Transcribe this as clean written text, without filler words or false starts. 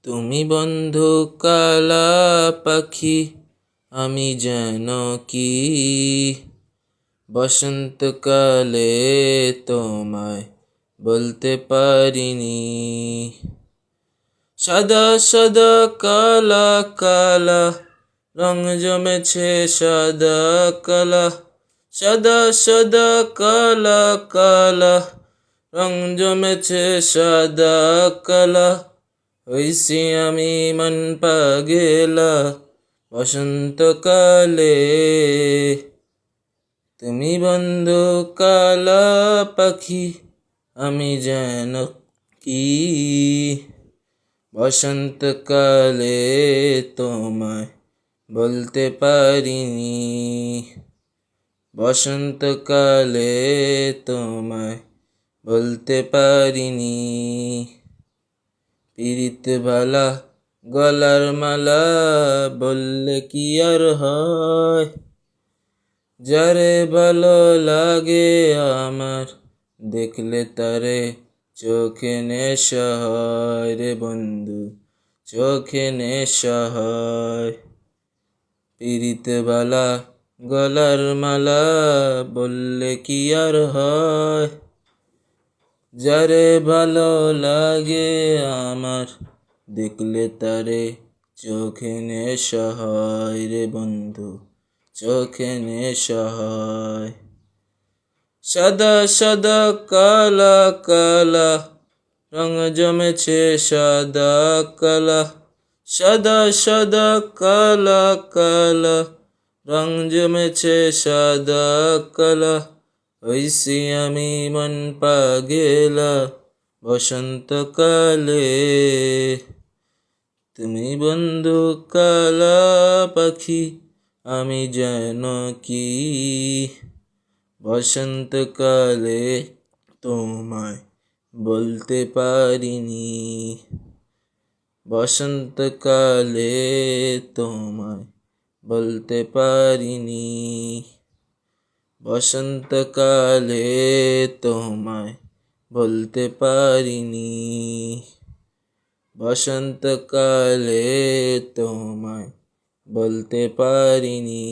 তুমি বন্ধু কালা পাখি, আমি যেন কি বসন্তকালে তোমায় বলতে পারিনি। সাদা সাদা কালা কালা রং জমেছে সাদা কালা, সাদা সাদা কালা কালা রং জমেছে সাদা কালা। হইছি আমি মন পাগেলা বসন্তকালে। তুমি বন্ধু কালা পাখি, আমি যেন কি বসন্তকালে তোমায় বলতে পারিনি। বসন্তকালে তোমায় বলতে পারিনি। পিরিত ভালা গলার মালা বললে কি আর হয়, যারে ভালো লাগে আমার দেখলে তারে চোখে নেশা হয় রে বন্ধু, চোখে নেশা হয়। পিরিত ভালা গলার মালা বললে কি আর হয়, যারে ভালো লাগে আমার দেখলে তারে চোখে নেশা হয় রে বন্ধু, চোখে নেশা হয়। সাদা সাদা কালা কালা রং জমেছে সাদা কালা, সাদা সাদা কালা কালা রং জমেছে সাদা কালা। হইছি আমি মন পাগেলা বসন্তকালে। তুমি বন্ধু কালা পাখি, আমি যেন কি বসন্তকালে তোমায় বলতে পারিনি। বসন্তকালে তোমায় বলতে পারিনি। বসন্তকালে তোমায় বলতে পারিনি। বসন্তকালে তোমায় বলতে পারিনি।